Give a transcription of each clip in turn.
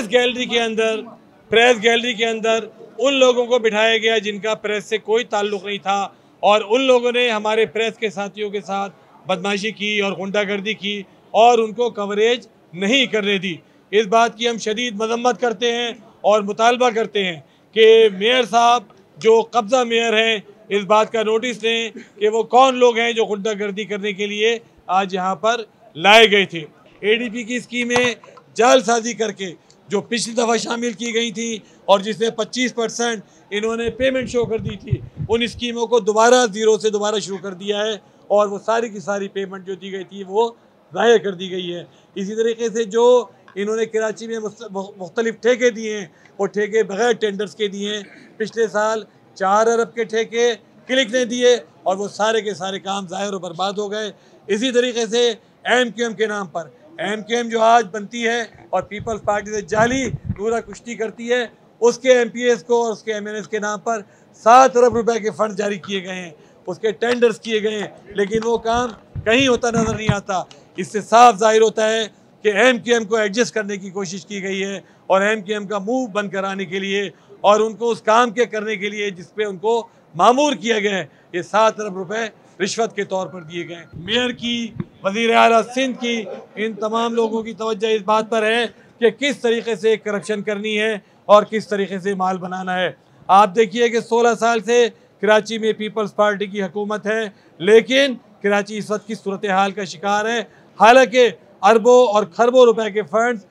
Press gallery के अंदर उन लोगों को बिठाया गया जिनका प्रेस से कोई ताल्लुक़ नहीं था, और उन लोगों ने हमारे प्रेस के साथियों के साथ बदमाशी की और गुंडागर्दी की और उनको कवरेज नहीं करने दी। इस बात की हम शदीद मजम्मत करते हैं और मुतालबा करते हैं कि मेयर साहब जो कब्ज़ा मेयर हैं इस बात का नोटिस लें कि वो कौन लोग हैं जो गुंडागर्दी करने के लिए आज यहाँ पर लाए गए थे। ADP की स्कीमें जालसाजी करके जो पिछली दफ़ा शामिल की गई थी और जिसमें 25% इन्होंने पेमेंट शो कर दी थी, उन स्कीमों को दोबारा ज़ीरो से दोबारा शुरू कर दिया है और वो सारी की सारी पेमेंट जो दी गई थी वो ज़ाया कर दी गई है। इसी तरीके से जो इन्होंने कराची में मुख्तलिफ ठेके दिए हैं वो ठेके बग़ैर टेंडर्स के दिए हैं। पिछले साल 4 अरब के ठेके क्लिक ने दिए और वो सारे के सारे काम ज़ाहिर और बर्बाद हो गए। इसी तरीके से MQM के नाम पर MQM जो आज बनती है और पीपल्स पार्टी से जाली पूरा कुश्ती करती है, उसके MPs को और उसके MNS के नाम पर 7 अरब रुपए के फंड जारी किए गए हैं, उसके टेंडर्स किए गए हैं, लेकिन वो काम कहीं होता नज़र नहीं आता। इससे साफ जाहिर होता है कि MQM को एडजस्ट करने की कोशिश की गई है और MQM का मुंह बंद कराने के लिए और उनको उस काम के करने के लिए जिस पे उनको मामूर किया गया है, ये 7 अरब रुपए रिश्वत के तौर पर दिए गए। मेयर की, वज़ीर आला सिंध की, इन तमाम लोगों की तवज्जो इस बात पर है कि किस तरीके से करप्शन करनी है और किस तरीके से माल बनाना है। आप देखिए कि 16 साल से कराची में पीपल्स पार्टी की हुकूमत है, लेकिन कराची इस वक्त की सूरत हाल का शिकार है। हालांकि अरबों और खरबों रुपए के फंड्स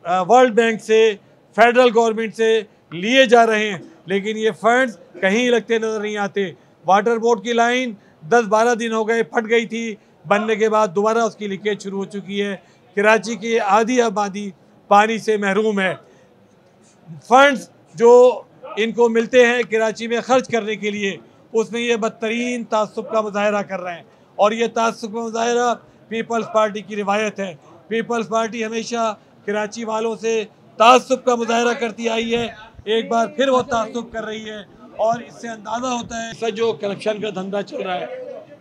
वर्ल्ड बैंक से, फेडरल गवर्नमेंट से लिए जा रहे हैं, लेकिन ये फंड्स कहीं लगते नज़र नहीं आते। वाटर बोर्ड की लाइन 10-12 दिन हो गए फट गई थी, बनने के बाद दोबारा उसकी लीकेज शुरू हो चुकी है। कराची की आधी आबादी पानी से महरूम है। फंड्स जो इनको मिलते हैं कराची में खर्च करने के लिए, उसमें ये बदतरीन तासुब का मुजाहरा कर रहे हैं और ये तासुब का मुजाहरा पीपल्स पार्टी की रिवायत है। पीपल्स पार्टी हमेशा कराची वालों से तासुब का मुजाहरा करती आई है, एक बार फिर वो तासुब कर रही है और इससे अंदाज़ा होता है सर जो करप्शन का धंधा चल रहा है,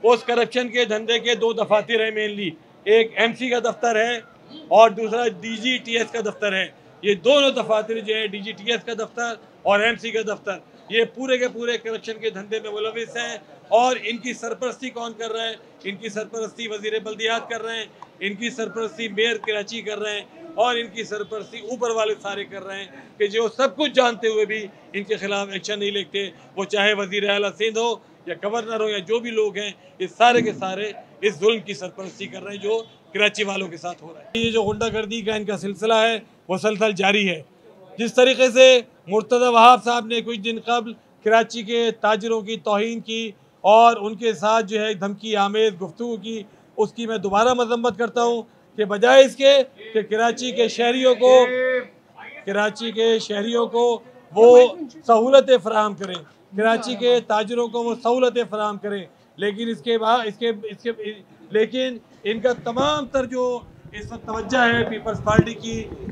उस करप्शन के धंधे के 2 दफातर हैं मेनली, एक MC का दफ्तर है और दूसरा DGTS का दफ्तर है। ये दोनों दफातर जो है DGTS का दफ्तर और MC का दफ्तर, ये पूरे के पूरे करप्शन के धंधे में मुलविस हैं और इनकी सरपरस्ती कौन कर रहा है? इनकी सरपरस्ती वज़ीर बल्दियात कर रहे हैं, इनकी सरपरस्ती मेयर कराची कर रहे हैं और इनकी सरपरस्ती ऊपर वाले सारे कर रहे हैं कि जो सब कुछ जानते हुए भी इनके खिलाफ एक्शन नहीं लेते। वो चाहे वज़ीर आला सिंध हो या गवर्नर हो या जो भी लोग हैं, ये सारे के सारे इस जुल्म की सरपरस्ती कर रहे हैं जो कराची वालों के साथ हो रहा है। ये जो गुंडागर्दी का इनका सिलसिला है वो मुसलसल जारी है। जिस तरीके से मुर्तज़ा वहाब साहब ने कुछ दिन कबल कराची के ताजरों की तौहीन की और उनके साथ जो है धमकी आमेज़ गुफ्तगू की, उसकी मैं दोबारा मजम्मत करता हूँ कि बजाय इसके कि कराची के शहरियों को वो सहूलतें फराहम करें, कराची के ताजरों को वो सहूलतें फराहम करें, लेकिन इसके बाद लेकिन इनका तमाम तर जो इस वक्त तवज्जो है पीपल्स पार्टी की